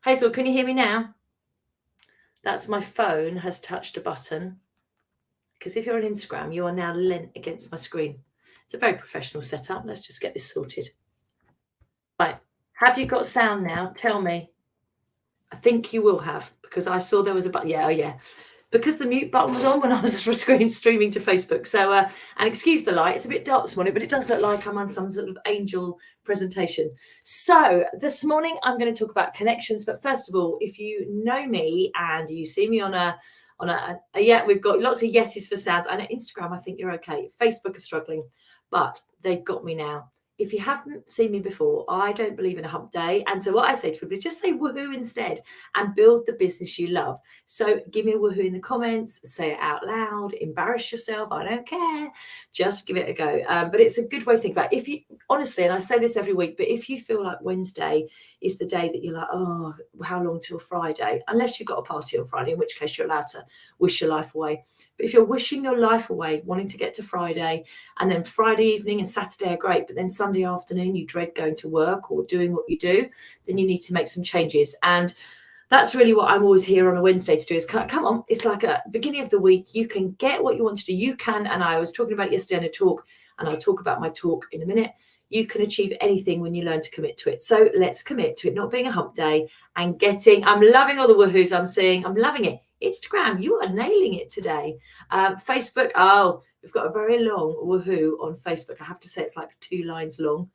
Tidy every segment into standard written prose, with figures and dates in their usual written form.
Hazel, can you hear me now? That's my phone has touched a button. Because if you're on Instagram, you are now leant against my screen. It's a very professional setup. Let's just get this sorted. Right. Have you got sound now? Tell me. I think you will have, because I saw there was a button. Yeah, oh yeah. Because the mute button was on when I was streaming to Facebook. So, and excuse the light, it's a bit dark this morning, but it does look like I'm on some sort of angel presentation. So this morning I'm going to talk about connections. But first of all, if you know me and you see me on a yeah, we've got lots of yeses for sounds. And at Instagram, I think you're okay. Facebook are struggling, but they've got me now. If you haven't seen me before, I don't believe in a hump day. And so what I say to people is just say woohoo instead and build the business you love. So give me a woohoo in the comments, say it out loud, embarrass yourself. I don't care. Just give it a go. But it's a good way to think about it. If you honestly, and I say this every week, but if you feel like Wednesday is the day that you're like, oh, how long till Friday? Unless you've got a party on Friday, in which case you're allowed to wish your life away. But if you're wishing your life away, wanting to get to Friday, and then Friday evening and Saturday are great, but then Sunday afternoon you dread going to work or doing what you do, then you need to make some changes. And that's really what I'm always here on a Wednesday to do is come on. It's like a beginning of the week. You can get what you want to do. You can, and I was talking about it yesterday in a talk, and I'll talk about my talk in a minute. You can achieve anything when you learn to commit to it. So let's commit to it not being a hump day and getting, I'm loving all the woohoos I'm seeing. I'm loving it. Instagram, you are nailing it today. Facebook, oh, we've got a very long woohoo on Facebook. I have to say it's like 2 lines long.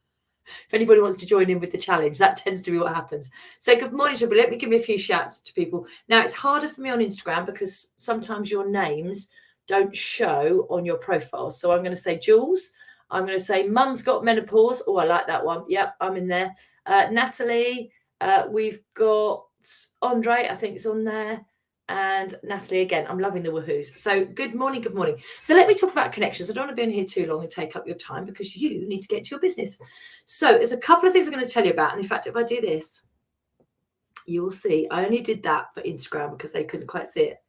If anybody wants to join in with the challenge, that tends to be what happens. So good morning, everybody. Let me give me a few shouts to people. Now, it's harder for me on Instagram because sometimes your names don't show on your profile. So I'm going to say Jules. I'm going to say Mum's Got Menopause. Oh, I like that one. Yep, I'm in there. Natalie. We've got Andre. I think it's on there. And Natalie again. I'm loving the woohoos. So good morning, good morning. So let me talk about connections. I don't want to be in here too long and take up your time because you need to get to your business. So there's a couple of things I'm going to tell you about. And in fact, if I do this, you will see I only did that for Instagram because they couldn't quite see it.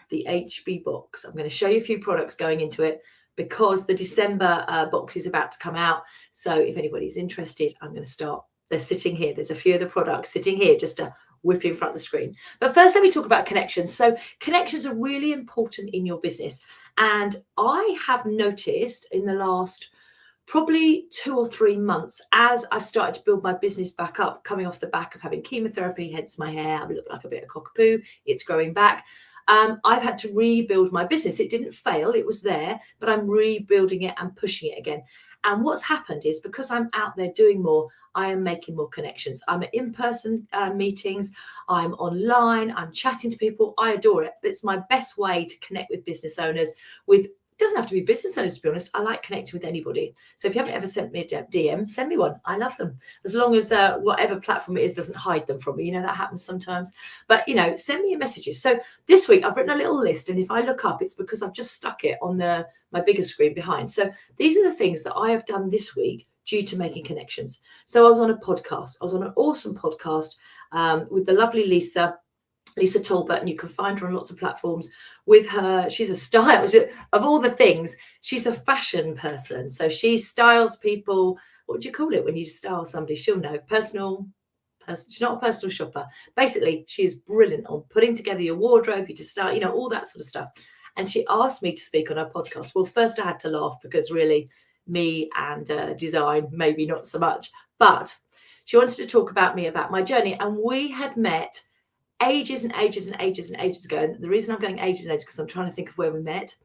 The HB box. I'm going to show you a few products going into it because the December box is about to come out. So if anybody's interested, I'm going to start. They're sitting here. There's a few of the products sitting here just to whip in front of the screen. But first, let me talk about connections. So connections are really important in your business. And I have noticed in the last probably 2 or 3 months, as I've started to build my business back up, coming off the back of having chemotherapy, hence my hair, I look like a bit of cockapoo, it's growing back. I've had to rebuild my business. It didn't fail, it was there, but I'm rebuilding it and pushing it again. And what's happened is because I'm out there doing more, I am making more connections. I'm at in-person meetings, I'm online, I'm chatting to people. I adore it. It's my best way to connect with business owners. It doesn't have to be business owners, to be honest. I like connecting with anybody. So if you haven't ever sent me a DM, send me one. I love them. As long as whatever platform it is doesn't hide them from me. You know, that happens sometimes. But, you know, send me your messages. So this week I've written a little list. And if I look up, it's because I've just stuck it on my bigger screen behind. So these are the things that I have done this week due to making connections. So I was on a podcast. I was on an awesome podcast with the lovely Lisa Talbot, and you can find her on lots of platforms. With her, she's a style of all the things. She's a fashion person, so she styles people. What would you call it when you style somebody? She'll know. She's not a personal shopper. Basically, she is brilliant on putting together your wardrobe, you to style, you know, all that sort of stuff. And she asked me to speak on her podcast. Well, first I had to laugh because really, me and design, maybe not so much. But she wanted to talk about me, about my journey, and we had met ages and ages and ages and ages ago. And the reason I'm going ages and ages because I'm trying to think of where we met.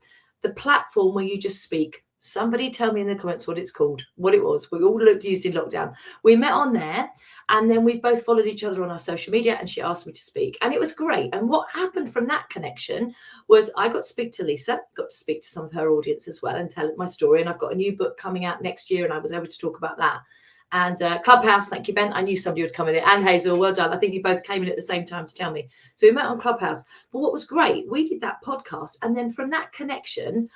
The platform where you just speak. Somebody tell me in the comments what it's called, what it was. We all used in lockdown. We met on there, and then we both followed each other on our social media, and she asked me to speak, and it was great. And what happened from that connection was I got to speak to Lisa, got to speak to some of her audience as well and tell my story. And I've got a new book coming out next year, and I was able to talk about that. And Clubhouse, thank you, Ben. I knew somebody would come in it. And Hazel, well done. I think you both came in at the same time to tell me. So we met on Clubhouse. But what was great, we did that podcast. And then from that connection,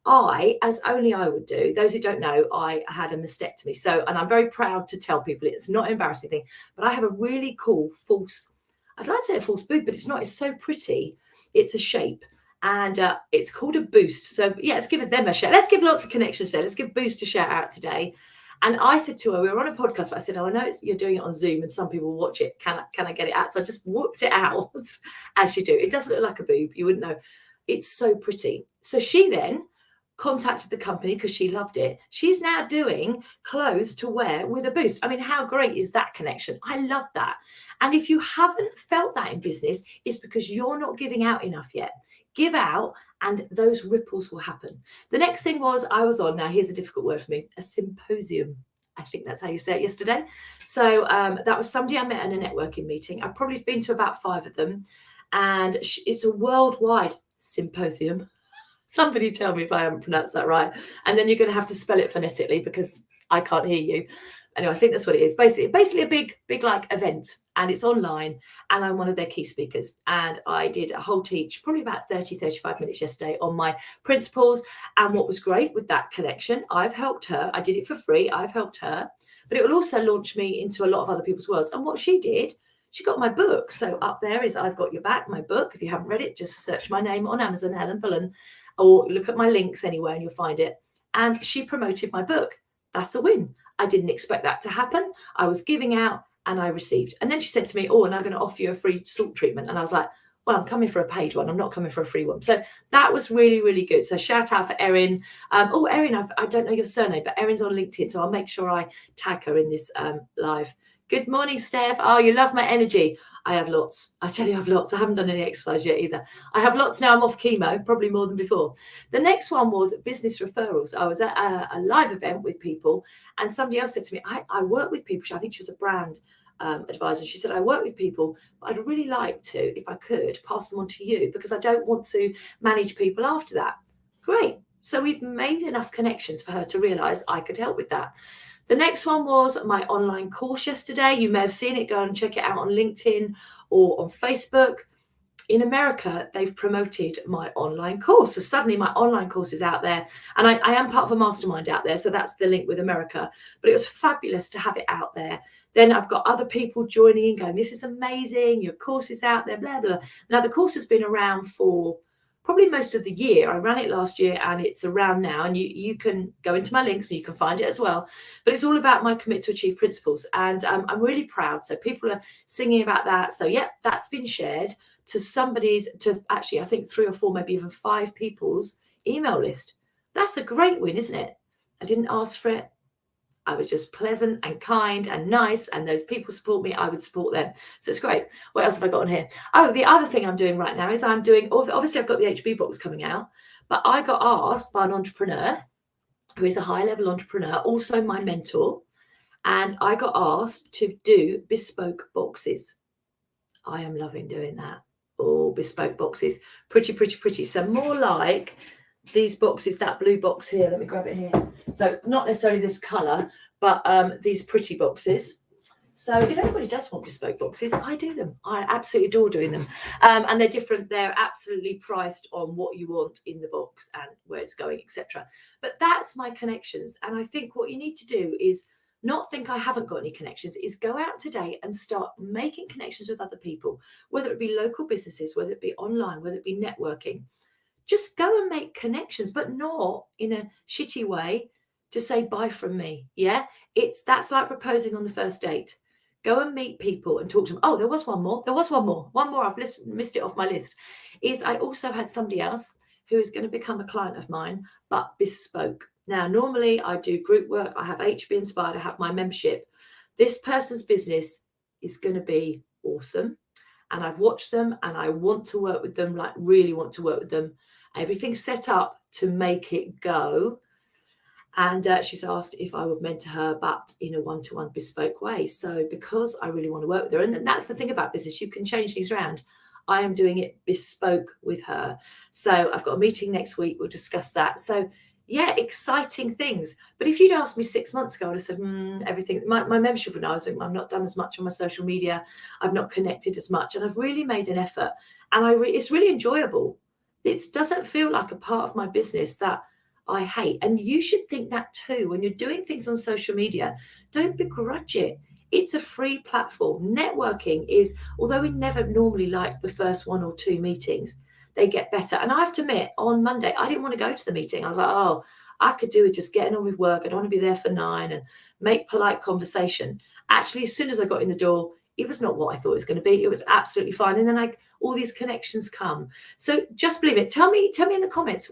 as only I would do, those who don't know, I had a mastectomy. So, and I'm very proud to tell people it's not an embarrassing thing, but I have a really cool I'd like to say a false boob, but it's not. It's so pretty. It's a shape. And it's called a Boost. So yeah, let's give them a shout. Let's give lots of connections there. Let's give Boost a shout out today. And I said to her, we were on a podcast, but I said, oh, I know you're doing it on Zoom and some people watch it. Can I get it out? So I just whooped it out as you do. It doesn't look like a boob. You wouldn't know. It's so pretty. So she then contacted the company because she loved it. She's now doing clothes to wear with a boost. I mean, how great is that connection? I love that. And if you haven't felt that in business, it's because you're not giving out enough yet. Give out and those ripples will happen. The next thing was I was on, now here's a difficult word for me, a symposium. I think that's how you say it yesterday. So that was somebody I met at a networking meeting. I've probably been to about 5 of them. And it's a worldwide symposium. Somebody tell me if I haven't pronounced that right. And then you're going to have to spell it phonetically because I can't hear you. Anyway, I think that's what it is. Basically a big like event, and it's online, and I'm one of their key speakers. And I did a whole teach, probably about 35 minutes yesterday on my principles. And what was great with that connection, I've helped her. I did it for free. I've helped her, but it will also launch me into a lot of other people's worlds. And what she did, she got my book. So up there is I've Got Your Back, my book. If you haven't read it, just search my name on Amazon, Helen Bullen, or look at my links anywhere and you'll find it. And she promoted my book. That's a win. I didn't expect that to happen. I was giving out and I received. And then she said to me, oh, and I'm going to offer you a free salt treatment. And I was like, well, I'm coming for a paid one. I'm not coming for a free one. So that was really, really good. So shout out for Erin. Erin, I don't know your surname, but Erin's on LinkedIn. So I'll make sure I tag her in this live. Good morning, Steph. Oh, you love my energy. I have lots. I tell you, I have lots. I haven't done any exercise yet either. I have lots now. I'm off chemo, probably more than before. The next one was business referrals. I was at a live event with people, and somebody else said to me, I work with people. I think she was a brand advisor. She said, I work with people, but I'd really like to, if I could, pass them on to you because I don't want to manage people after that. Great. So we've made enough connections for her to realize I could help with that. The next one was my online course yesterday. You may have seen it. Go and check it out on LinkedIn or on Facebook. In America, they've promoted my online course. So suddenly my online course is out there. And I am part of a mastermind out there. So that's the link with America. But it was fabulous to have it out there. Then I've got other people joining in going, this is amazing. Your course is out there, blah, blah. Now, the course has been around for probably most of the year. I ran it last year and it's around now, and you can go into my links and you can find it as well. But it's all about my Commit to Achieve principles, and I'm really proud. So people are singing about that. So yeah, that's been shared to actually I think 3 or 4, maybe even 5 people's email list. That's a great win, isn't it? I didn't ask for it. I was just pleasant and kind and nice, and those people support me, I would support them. So it's great. What else have I got on here? Oh, the other thing I'm doing right now is obviously I've got the HB box coming out, but I got asked by an entrepreneur who is a high-level entrepreneur, also my mentor, and I got asked to do bespoke boxes. I am loving doing that. Oh, bespoke boxes. Pretty, pretty, pretty. So more like these boxes, that blue box here. Let me grab it here. So not necessarily this colour, but these pretty boxes. So if anybody does want bespoke boxes, I do them. I absolutely adore doing them. And they're different. They're absolutely priced on what you want in the box and where it's going, etc. But that's my connections. And I think what you need to do is not think I haven't got any connections, is go out today and start making connections with other people, whether it be local businesses, whether it be online, whether it be networking. Just go and make connections, but not in a shitty way to say bye from me. Yeah, that's like proposing on the first date. Go and meet people and talk to them. Oh, there was one more. One more. I've missed it off my list. Is I also had somebody else who is going to become a client of mine, but bespoke. Now, normally I do group work. I have HB Inspired. I have my membership. This person's business is going to be awesome. And I've watched them and I want to work with them, like really want to work with them. Everything's set up to make it go. And she's asked if I would mentor her, but in a one-to-one bespoke way. So because I really want to work with her, and that's the thing about business, you can change things around. I am doing it bespoke with her. So I've got a meeting next week. We'll discuss that. So yeah, exciting things. But if you'd asked me 6 months ago, I'd have said, everything, my membership when I was doing, I've not done as much on my social media. I've not connected as much. And I've really made an effort. And it's really enjoyable. It doesn't feel like a part of my business that I hate. And you should think that too. When you're doing things on social media, don't begrudge it. It's a free platform. Networking is, although we never normally like the first 1 or 2 meetings, they get better. And I have to admit, on Monday, I didn't want to go to the meeting. I was like, oh, I could do with just getting on with work. I don't want to be there for 9 and make polite conversation. Actually, as soon as I got in the door, it was not what I thought it was going to be. It was absolutely fine. And then all these connections come. So just believe it. Tell me in the comments,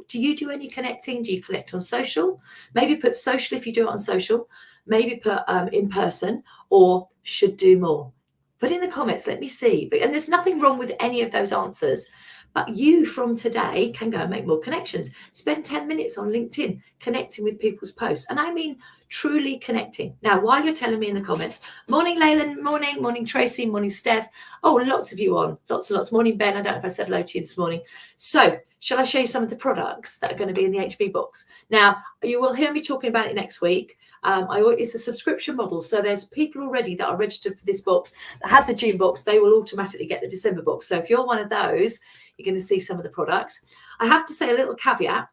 do you do any connecting? Do you connect on social? Maybe put social if you do it on social. Maybe put in person, or should do more. Put in the comments, let me see. And there's nothing wrong with any of those answers. But you from today can go and make more connections. Spend 10 minutes on LinkedIn connecting with people's posts. And I mean truly connecting. Now, while you're telling me in the comments, morning Leyland, morning Tracy, morning Steph. Oh, lots of you on, lots and lots. Morning Ben, I don't know if I said hello to you this morning. So shall I show you some of the products that are going to be in the HB box? Now, you will hear me talking about it next week. It's a subscription model. So there's people already that are registered for this box that have the June box. They will automatically get the December box. So if you're one of those, you're going to see some of the products. I have to say a little caveat.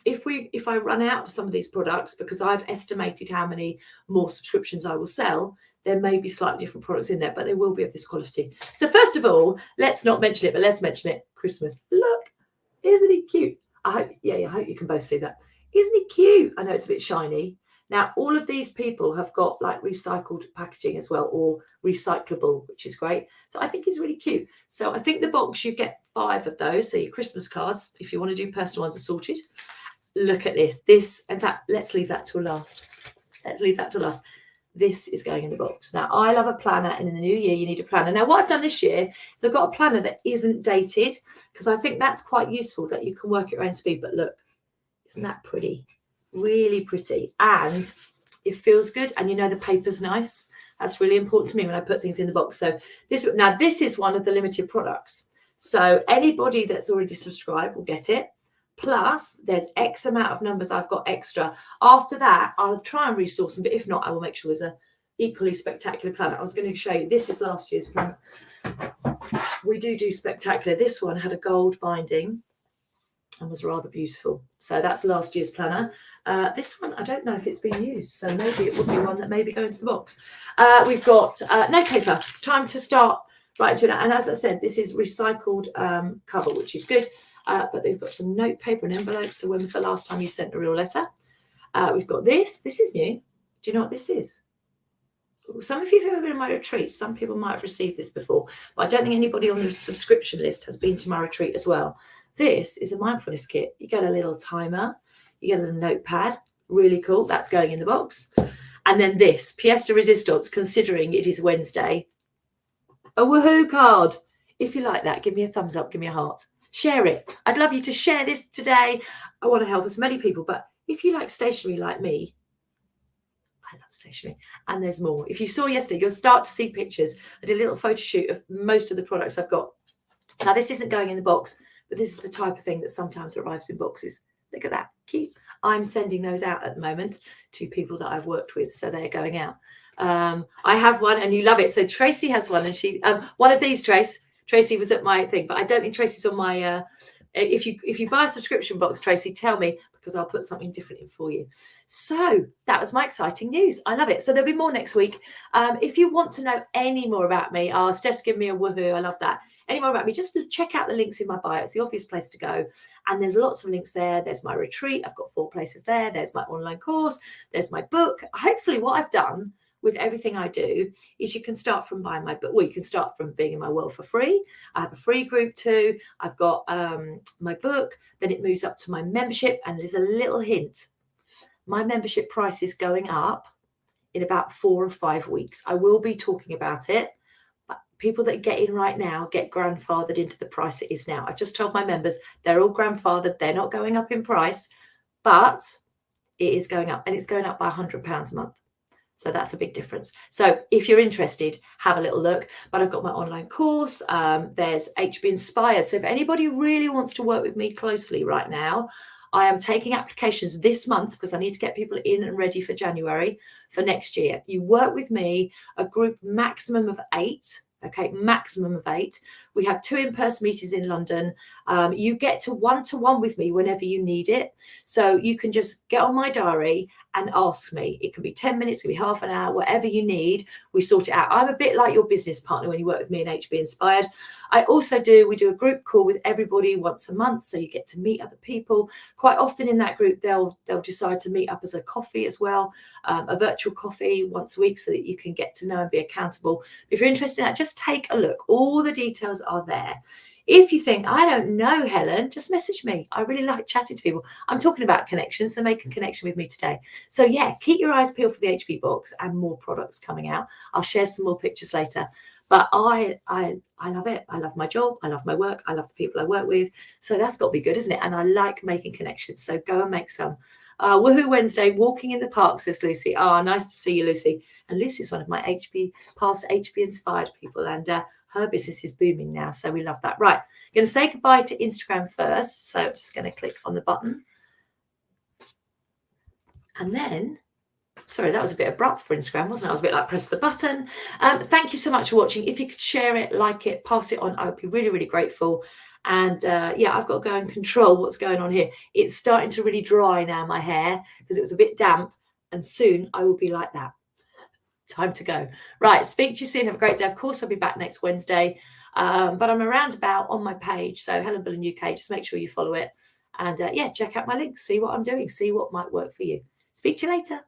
If I run out of some of these products, because I've estimated how many more subscriptions I will sell, there may be slightly different products in there, but they will be of this quality. So first of all, let's not mention it, but let's mention it. Christmas. Look, isn't he cute? I hope you can both see that. Isn't he cute? I know it's a bit shiny. Now, all of these people have got like recycled packaging as well, or recyclable, which is great. So I think it's really cute. So I think the box, you get 5 of those. So your Christmas cards, if you want to do personal ones, are sorted. Look at this. In fact, let's leave that till last. This is going in the box. Now, I love a planner, and in the new year, you need a planner. Now, what I've done this year is I've got a planner that isn't dated, because I think that's quite useful, that you can work at your own speed. But look, isn't that pretty? Really pretty, and it feels good, and you know the paper's nice. That's really important to me when I put things in the box. So this is one of the limited products, so anybody that's already subscribed will get it, plus there's X amount of numbers I've got extra. After that, I'll try and resource them, but if not, I will make sure there's a equally spectacular planner. I was going to show you, this is last year's planner. We do spectacular. This one had a gold binding and was rather beautiful. So that's last year's planner. This one, I don't know if it's been used, so maybe it would be one that maybe go into the box. We've got note paper. It's time to start writing to it. And as I said, this is recycled cover, which is good. But they've got some note paper and envelopes. So when was the last time you sent a real letter? We've got this. This is new. Do you know what this is? Some of you have ever been in my retreat. Some people might have received this before, but I don't think anybody on the subscription list has been to my retreat as well. This is a mindfulness kit. You get a little timer. You get a little notepad. Really cool. That's going in the box. And then this, pièce de résistance, considering it is Wednesday. A woohoo card. If you like that, give me a thumbs up. Give me a heart. Share it. I'd love you to share this today. I want to help as many people. But if you like stationery like me, I love stationery. And there's more. If you saw yesterday, you'll start to see pictures. I did a little photo shoot of most of the products I've got. Now, this isn't going in the box, but this is the type of thing that sometimes arrives in boxes. Look at that. Cute. I'm sending those out at the moment to people that I've worked with. So they're going out. I have one and you love it. So Tracy has one, and she, one of these, Tracy was at my thing, but I don't think Tracy's on my, if you buy a subscription box, Tracy, tell me, because I'll put something different in for you. So that was my exciting news. I love it. So there'll be more next week. If you want to know any more about me, Steph's giving me a woohoo. I love that. Any more about me, just check out the links in my bio. It's the obvious place to go. And there's lots of links there. There's my retreat. I've got 4 places there. There's my online course. There's my book. Hopefully what I've done with everything I do is you can start from buying my book. Well, you can start from being in my world for free. I have a free group too. I've got my book. Then it moves up to my membership. And there's a little hint. My membership price is going up in about 4 or 5 weeks. I will be talking about it. People that get in right now get grandfathered into the price it is now. I've just told my members they're all grandfathered. They're not going up in price, but it is going up, and it's going up by £100 a month. So that's a big difference. So if you're interested, have a little look. But I've got my online course. There's HB Inspired. So if anybody really wants to work with me closely right now, I am taking applications this month because I need to get people in and ready for January for next year. You work with me, a group maximum of 8. Okay, maximum of 8. We have 2 in-person meetings in London. You get to one-to-one with me whenever you need it. So you can just get on my diary and ask me. It can be 10 minutes, it can be half an hour, whatever you need, we sort it out. I'm a bit like your business partner when you work with me in HB Inspired. We do a group call with everybody once a month, so you get to meet other people. Quite often in that group, they'll decide to meet up as a coffee as well, a virtual coffee once a week, so that you can get to know and be accountable. If you're interested in that, just take a look. All the details are there. If you think, I don't know, Helen, just message me. I really like chatting to people. I'm talking about connections, so make a connection with me today. So yeah, keep your eyes peeled for the HB box and more products coming out. I'll share some more pictures later. But I love it. I love my job. I love my work. I love the people I work with. So that's got to be good, isn't it? And I like making connections. So go and make some. Woohoo Wednesday, walking in the park, says Lucy. Oh, nice to see you, Lucy. And Lucy's one of my past HB Inspired people. And her business is booming now. So we love that. Right. I'm going to say goodbye to Instagram first. So I'm just going to click on the button. And then, sorry, that was a bit abrupt for Instagram, wasn't it? I was a bit like, press the button. Thank you so much for watching. If you could share it, like it, pass it on, I would be really, really grateful. And yeah, I've got to go and control what's going on here. It's starting to really dry now, my hair, because it was a bit damp. And soon I will be like that. Time to go. Right, speak to you soon. Have a great day. Of course, I'll be back next Wednesday. But I'm around about on my page. So Helen Bullen UK, just make sure you follow it. And yeah, check out my links, see what I'm doing, see what might work for you. Speak to you later.